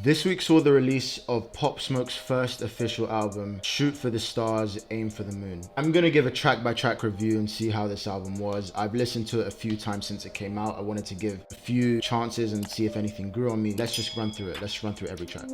This week saw the release of Pop Smoke's first official album, Shoot for the Stars, Aim for the Moon. I'm gonna give a track by track review and see how this album was. I've listened to it a few times since it came out. I wanted to give a few chances and see if anything grew on me. Let's just run through it. Let's run through every track.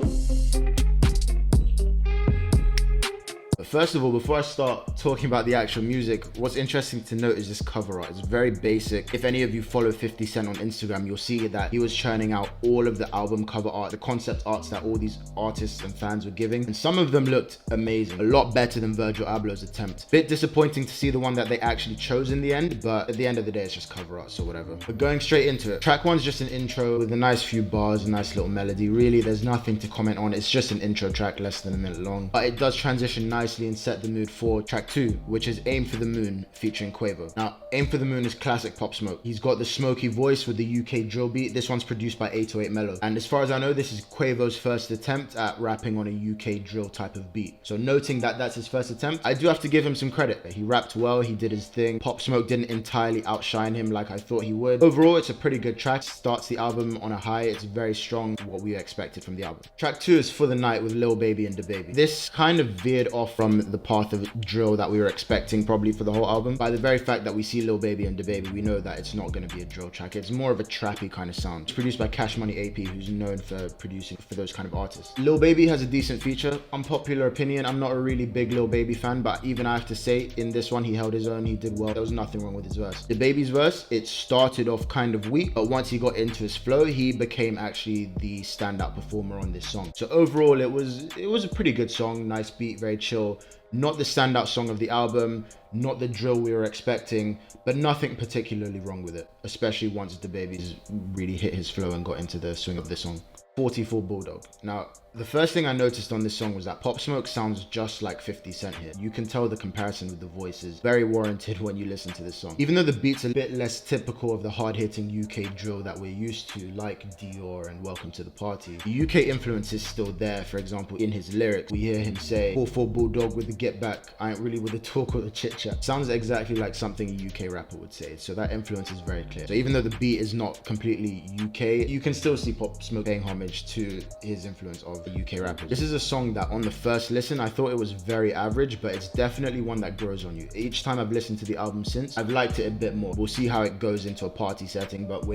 But first of all, before I start talking about the actual music, what's interesting to note is this cover art. It's very basic. If any of you follow 50 Cent on Instagram, you'll see that he was churning out all of the album cover art, the concept arts that all these artists and fans were giving. And some of them looked amazing, a lot better than Virgil Abloh's attempt. Bit disappointing to see the one that they actually chose in the end, but at the end of the day, it's just cover art, so whatever. But going straight into it, track one's just an intro with a nice few bars, a nice little melody. Really, there's nothing to comment on. It's just an intro track, less than a minute long. But it does transition nicely and set the mood for track 2, which is Aim for the Moon featuring Quavo. Now, Aim for the Moon is classic Pop Smoke. He's got the smoky voice with the UK drill beat. This one's produced by 808 Mello. And as far as I know, this is Quavo's first attempt at rapping on a UK drill type of beat. So noting that that's his first attempt, I do have to give him some credit. He rapped well, he did his thing. Pop Smoke didn't entirely outshine him like I thought he would. Overall, it's a pretty good track. Starts the album on a high. It's very strong, what we expected from the album. Track 2 is For the Night with Lil Baby and DaBaby. This kind of veered off from the path of drill that we were expecting probably for the whole album. By the very fact that we see Lil Baby and DaBaby, we know that it's not going to be a drill track. It's more of a trappy kind of sound. It's produced by Cash Money AP, who's known for producing for those kind of artists. Lil Baby has a decent feature. Unpopular opinion, I'm not a really big Lil Baby fan, but even I have to say, in this one, he held his own, he did well. There was nothing wrong with his verse. DaBaby's verse, it started off kind of weak, but once he got into his flow, he became actually the standout performer on this song. So overall, it was a pretty good song, nice beat, very chill. Not the standout song of the album, not the drill we were expecting, but nothing particularly wrong with it, especially once DaBaby's really hit his flow and got into the swing of the song. 44 Bulldog. Now, the first thing I noticed on this song was that Pop Smoke sounds just like 50 Cent here. You can tell the comparison with the voices, very warranted when you listen to this song. Even though the beat's a bit less typical of the hard-hitting UK drill that we're used to, like Dior and Welcome to the Party, the UK influence is still there. For example, in his lyrics, we hear him say, 44 Bulldog with the get back, I ain't really with the talk or the chit chat. Sounds exactly like something a UK rapper would say, so that influence is very clear. So even though the beat is not completely UK, you can still see Pop Smoke paying homage to his influence of the UK rappers. This is a song that on the first listen, I thought it was very average, but it's definitely one that grows on you. Each time I've listened to the album since, I've liked it a bit more. We'll see how it goes into a party setting, but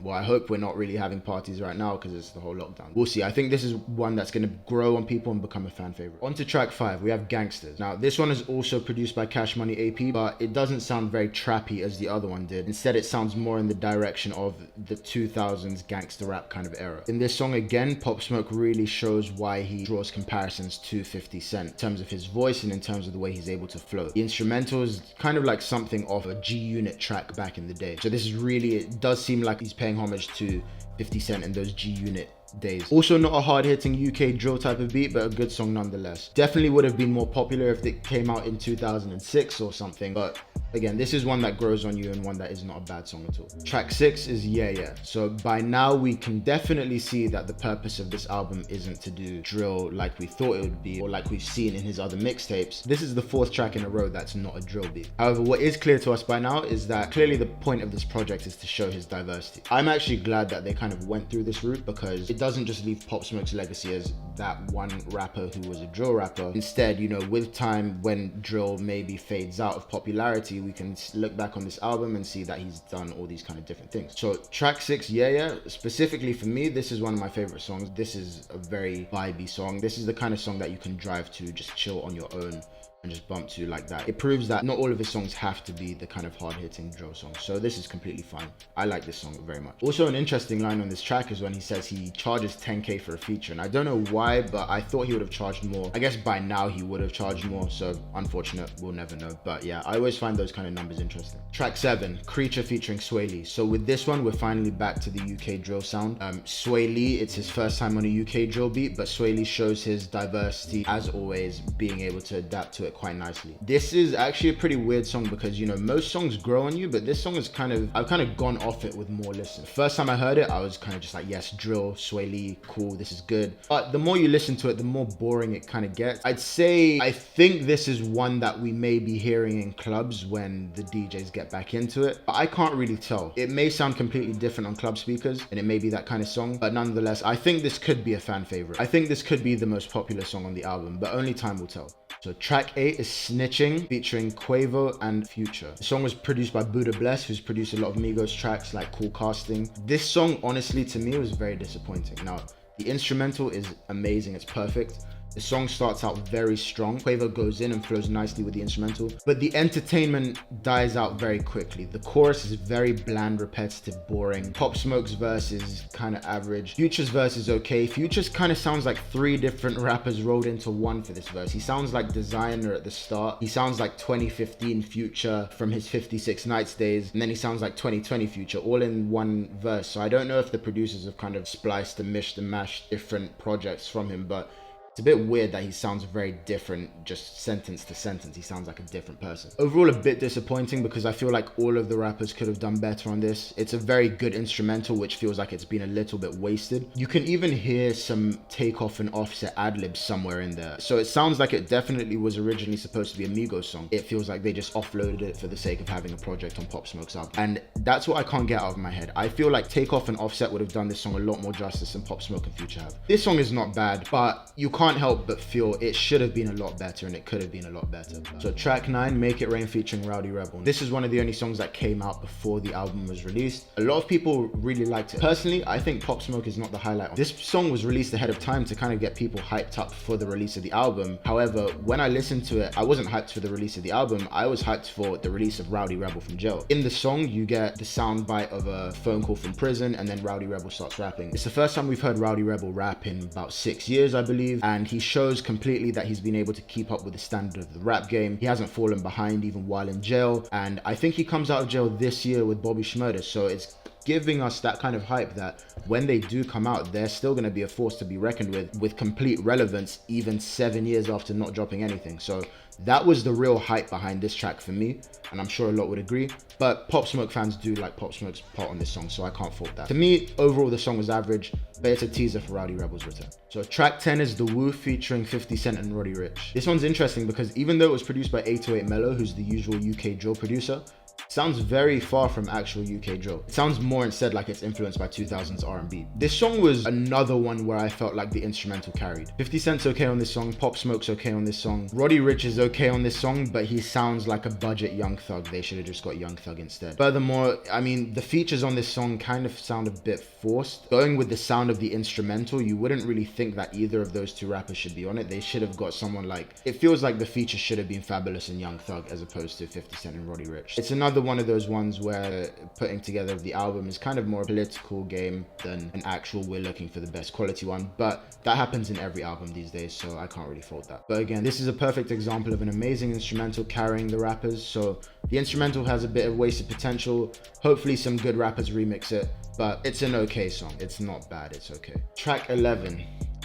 I hope we're not really having parties right now because it's the whole lockdown. We'll see. I think this is one that's going to grow on people and become a fan favorite. On to track 5, we have Gangsters. Now, this one is also produced by Cash Money AP, but it doesn't sound very trappy as the other one did. Instead, it sounds more in the direction of the 2000s gangster rap kind of era. In this song, again, Pop Smoke really shows why he draws comparisons to 50 Cent in terms of his voice and in terms of the way he's able to flow. The instrumental is kind of like something off a G-Unit track back in the day. So this is really, it does seem like he's paying homage to 50 Cent and those G-Unit days. Also not a hard-hitting UK drill type of beat, but a good song nonetheless. Definitely would have been more popular if it came out in 2006 or something, but again, this is one that grows on you and one that is not a bad song at all. Track 6 is Yeah Yeah. So by now we can definitely see that the purpose of this album isn't to do drill like we thought it would be or like we've seen in his other mixtapes. This is the 4th track in a row that's not a drill beat. However, what is clear to us by now is that clearly the point of this project is to show his diversity. I'm actually glad that they kind of went through this route because it doesn't just leave Pop Smoke's legacy as that one rapper who was a drill rapper. Instead, you know, with time, when drill maybe fades out of popularity, we can look back on this album and see that he's done all these kind of different things. So track 6, Yeah Yeah, specifically for me, this is one of my favorite songs. This is a very vibey song. This is the kind of song that you can drive to, just chill on your own and just bump to like that. It proves that not all of his songs have to be the kind of hard-hitting drill songs. So this is completely fine. I like this song very much. Also, an interesting line on this track is when he says he charges 10K for a feature. And I don't know why, but I thought he would have charged more. I guess by now he would have charged more. So unfortunate, we'll never know. But yeah, I always find those kind of numbers interesting. Track 7, Creature featuring Sway Lee. So with this one, we're finally back to the UK drill sound. Sway Lee, it's his first time on a UK drill beat, but Sway Lee shows his diversity as always, being able to adapt to it it quite nicely. This is actually a pretty weird song because, you know, most songs grow on you, but this song is I've kind of gone off it with more listen. First time I heard it, I was kind of just like, yes, drill, Sway Lee, cool, this is good. But the more you listen to it, the more boring it kind of gets. I'd say, I think this is one that we may be hearing in clubs when the DJs get back into it. But I can't really tell. It may sound completely different on club speakers, and it may be that kind of song, but nonetheless, I think this could be a fan favorite. I think this could be the most popular song on the album, but only time will tell. So track 8 is Snitching, featuring Quavo and Future. The song was produced by Buddha Bless, who's produced a lot of Migos tracks like Cool Casting. This song, honestly, to me was very disappointing. Now, the instrumental is amazing, it's perfect. The song starts out very strong. Quavo goes in and flows nicely with the instrumental, but the entertainment dies out very quickly. The chorus is very bland, repetitive, boring. Pop Smoke's verse is kind of average. Future's verse is okay. Future's kind of sounds like 3 different rappers rolled into one for this verse. He sounds like Designer at the start. He sounds like 2015 Future from his 56 Nights days. And then he sounds like 2020 Future, all in one verse. So I don't know if the producers have kind of spliced and mished and mashed different projects from him, but it's a bit weird that he sounds very different, just sentence to sentence. He sounds like a different person. Overall, a bit disappointing because I feel like all of the rappers could have done better on this. It's a very good instrumental, which feels like it's been a little bit wasted. You can even hear some Takeoff and Offset ad-libs somewhere in there. So it sounds like it definitely was originally supposed to be a Migos song. It feels like they just offloaded it for the sake of having a project on Pop Smoke's album. And that's what I can't get out of my head. I feel like Takeoff and Offset would have done this song a lot more justice than Pop Smoke and Future have. This song is not bad, but you can't help but feel it should have been a lot better, and it could have been a lot better. So track 9, Make It Rain featuring Rowdy Rebel. This is one of the only songs that came out before the album was released. A lot of people really liked it. Personally, I think Pop Smoke is not the highlight. This song was released ahead of time to kind of get people hyped up for the release of the album. However, when I listened to it, I wasn't hyped for the release of the album. I was hyped for the release of Rowdy Rebel from jail. In the song, you get the sound bite of a phone call from prison, and then Rowdy Rebel starts rapping. It's the first time we've heard Rowdy Rebel rap in about 6 years, I believe, and he shows completely that he's been able to keep up with the standard of the rap game. He hasn't fallen behind even while in jail, and I think he comes out of jail this year with Bobby Shmurda, so it's giving us that kind of hype that when they do come out, they're still going to be a force to be reckoned with complete relevance even 7 years after not dropping anything. So that was the real hype behind this track for me, and I'm sure a lot would agree. But Pop Smoke fans do like Pop Smoke's part on this song, so I can't fault that. To me, overall, the song was average, but it's a teaser for Rowdy Rebel's return. So track 10 is The Woo featuring 50 Cent and Roddy Ricch. This one's interesting because even though it was produced by 808 Mello, who's the usual UK drill producer, sounds very far from actual UK drill. It sounds more instead like it's influenced by 2000s R&B. This song was another one where I felt like the instrumental carried. 50 Cent's okay on this song, Pop Smoke's okay on this song, Roddy Ricch is okay on this song, but he sounds like a budget Young Thug. They should have just got Young Thug instead. Furthermore, I mean, the features on this song kind of sound a bit forced. Going with the sound of the instrumental, you wouldn't really think that either of those two rappers should be on it. They should have got someone like, it feels like the feature should have been Fabulous and Young Thug as opposed to 50 Cent and Roddy Ricch. It's another one of those ones where putting together the album is kind of more a political game than an actual we're looking for the best quality one, but that happens in every album these days, so I can't really fault that. But again, this is a perfect example of an amazing instrumental carrying the rappers. So the instrumental has a bit of wasted potential. Hopefully some good rappers remix it, but it's an okay song. It's not bad, it's okay. Track 11,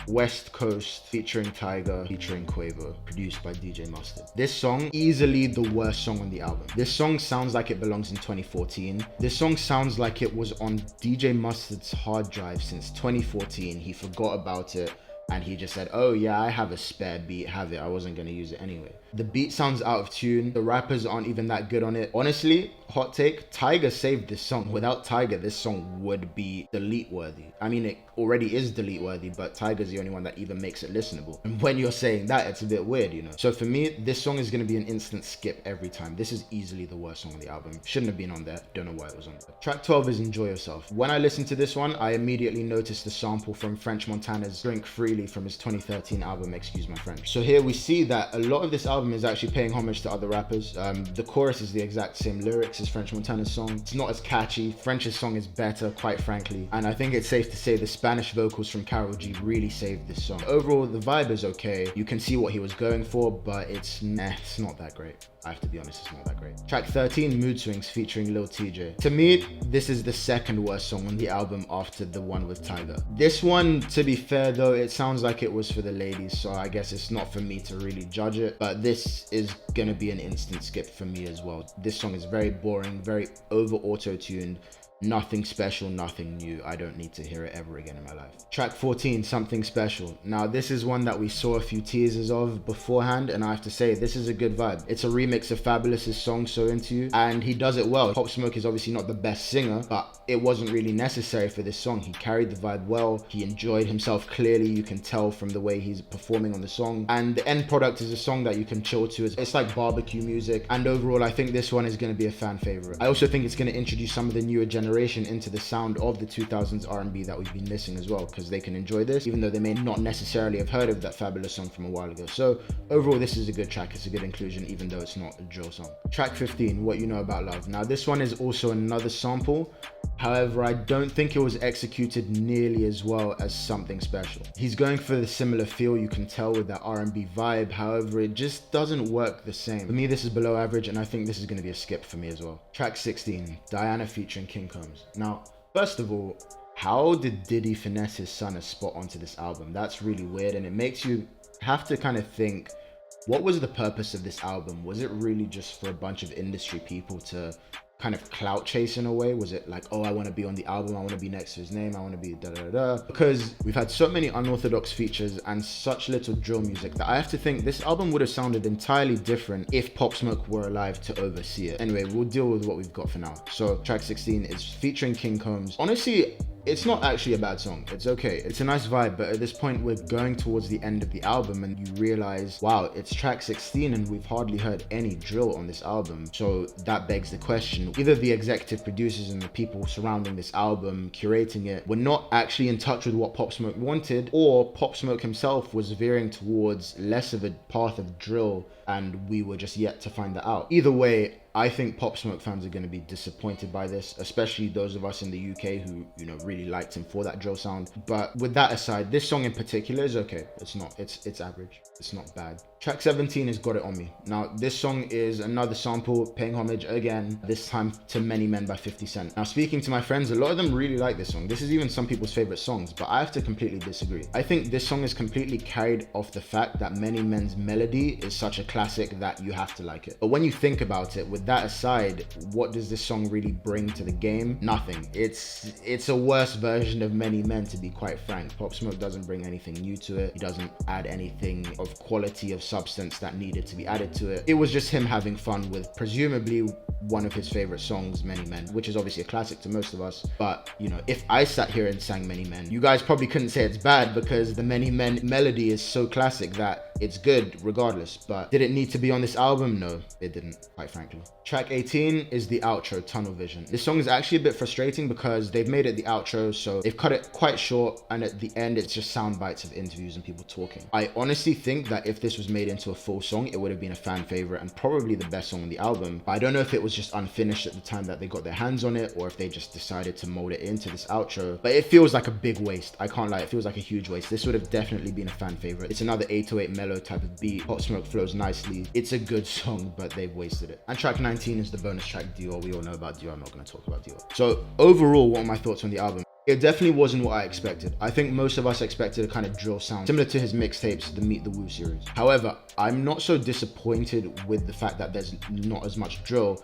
West Coast featuring Tyga featuring Quavo, produced by DJ Mustard. This song, easily the worst song on the album. This song sounds like it belongs in 2014. This song sounds like it was on DJ Mustard's hard drive since 2014. He forgot about it and he just said, oh yeah, I have a spare beat, have it. I wasn't gonna use it anyway. The beat sounds out of tune. The rappers aren't even that good on it. Honestly, hot take, Tyga saved this song. Without Tyga, this song would be delete worthy. I mean, it already is delete worthy, but Tyga's the only one that even makes it listenable. And when you're saying that, it's a bit weird, you know? So for me, this song is gonna be an instant skip every time. This is easily the worst song on the album. Shouldn't have been on there. Don't know why it was on there. Track 12 is Enjoy Yourself. When I listened to this one, I immediately noticed the sample from French Montana's Drink Freely from his 2013 album, Excuse My French. So here we see that a lot of this album is actually paying homage to other rappers. The chorus is the exact same lyrics as French Montana's song. It's not as catchy. French's song is better, quite frankly. And I think it's safe to say the Spanish vocals from Karol G really saved this song. Overall, the vibe is okay. You can see what he was going for, but it's not that great. I have to be honest, it's not that great. Track 13, Mood Swings featuring Lil TJ. To me, this is the second worst song on the album after the one with Tyga. This one, to be fair though, it sounds like it was for the ladies, so I guess it's not for me to really judge it, but this is gonna be an instant skip for me as well. This song is very boring, very over auto-tuned. Nothing special, nothing new. I don't need to hear it ever again in my life. Track 14, Something Special. Now, this is one that we saw a few teasers of beforehand, and I have to say, this is a good vibe. It's a remix of Fabulous's song, So Into You, and he does it well. Pop Smoke is obviously not the best singer, but it wasn't really necessary for this song. He carried the vibe well. He enjoyed himself clearly. You can tell from the way he's performing on the song. And the end product is a song that you can chill to. It's like barbecue music. And overall, I think this one is going to be a fan favorite. I also think it's going to introduce some of the newer generation into the sound of the 2000s R&B that we've been missing as well, because they can enjoy this even though they may not necessarily have heard of that Fabulous song from a while ago. So overall, this is a good track. It's a good inclusion even though it's not a drill song. Track 15, What You Know About Love. Now this one is also another sample. However, I don't think it was executed nearly as well as Something Special. He's going for the similar feel, you can tell, with that R&B vibe. However, it just doesn't work the same. For me, this is below average, and I think this is going to be a skip for me as well. Track 16, Diana featuring King Combs. Now, first of all, how did Diddy finesse his son a spot onto this album? That's really weird, and it makes you have to kind of think, what was the purpose of this album? Was it really just for a bunch of industry people to kind of clout chase in a way? Was it like, oh, I want to be on the album, I want to be next to his name, I want to be da da da? Because we've had so many unorthodox features and such little drill music that I have to think this album would have sounded entirely different if Pop Smoke were alive to oversee it. Anyway, we'll deal with what we've got for now. So track 16 is featuring King Combs. Honestly, it's not actually a bad song. It's okay. It's a nice vibe, but at this point we're going towards the end of the album and you realize, wow, it's track 16 and we've hardly heard any drill on this album. So that begs the question, either the executive producers and the people surrounding this album, curating it, were not actually in touch with what Pop Smoke wanted, or Pop Smoke himself was veering towards less of a path of drill and we were just yet to find that out. Either way, I think Pop Smoke fans are going to be disappointed by this, especially those of us in the UK who, you know, really liked him for that drill sound. But with that aside, this song in particular is okay. It's average. It's not bad. Track 17 is Got It On Me. Now, this song is another sample paying homage again, this time to Many Men by 50 Cent. Now, speaking to my friends, a lot of them really like this song. This is even some people's favorite songs, but I have to completely disagree. I think this song is completely carried off the fact that Many Men's melody is such a classic that you have to like it. But when you think about it, with that aside, what does this song really bring to the game? Nothing. It's a worse version of Many Men, to be quite frank. Pop Smoke doesn't bring anything new to it. He doesn't add anything of quality, of substance that needed to be added to it. It was just him having fun with presumably one of his favorite songs, Many Men, which is obviously a classic to most of us. But, you know, if I sat here and sang Many Men, you guys probably couldn't say it's bad because the Many Men melody is so classic that it's good regardless. But did it need to be on this album? No, it didn't, quite frankly. Track 18 is the outro, Tunnel Vision. This song is actually a bit frustrating because they've made it the outro, so they've cut it quite short, and at the end it's just sound bites of interviews and people talking. I honestly think that if this was made into a full song, it would have been a fan favorite and probably the best song on the album. But I don't know if it was just unfinished at the time that they got their hands on it, or if they just decided to mold it into this outro. But it feels like a big waste. I can't lie, it feels like a huge waste. This would have definitely been a fan favorite. It's another 808 mellow type of beat. Pop Smoke flows nicely. It's a good song, but they've wasted it. And track 19 is the bonus track, Dior. We all know about Dior. I'm not going to talk about Dior. So overall, what are my thoughts on the album? It definitely wasn't what I expected. I think most of us expected a kind of drill sound similar to his mixtapes, the Meet the Woo series. However, I'm not so disappointed with the fact that there's not as much drill.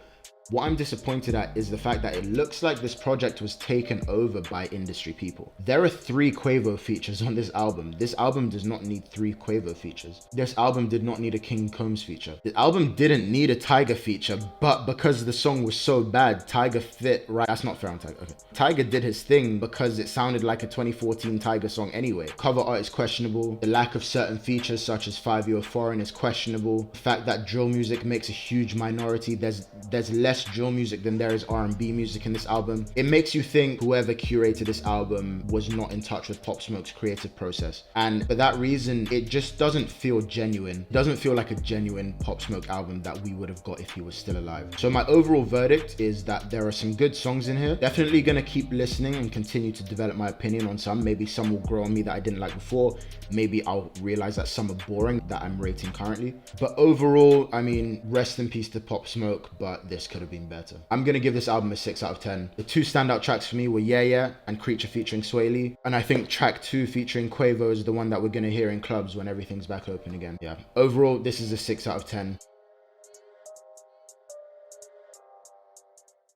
What I'm disappointed at is the fact that it looks like this project was taken over by industry people. There are 3 Quavo features on this album. This album does not need 3 Quavo features. This album did not need a King Combs feature. The album didn't need a Tyga feature, but because the song was so bad, Tyga fit right. That's not fair on Tyga. Okay. Tyga did his thing because it sounded like a 2014 Tyga song anyway. Cover art is questionable. The lack of certain features such as 5 Year Foreign is questionable. The fact that drill music makes a huge minority. There's less less drill music than there is R&B music in this album. It makes you think whoever curated this album was not in touch with Pop Smoke's creative process. And for that reason, it just doesn't feel genuine. It doesn't feel like a genuine Pop Smoke album that we would have got if he was still alive. So my overall verdict is that there are some good songs in here. Definitely gonna keep listening and continue to develop my opinion on some. Maybe some will grow on me that I didn't like before. Maybe I'll realize that some are boring that I'm rating currently. But overall, I mean, rest in peace to Pop Smoke, but this could have been better. I'm gonna give this album a 6 out of 10. The two standout tracks for me were Yeah Yeah and Creature featuring Sway Lee. And I think track 2 featuring Quavo is the one that we're gonna hear in clubs when everything's back open again. Yeah, overall, this is a 6 out of 10.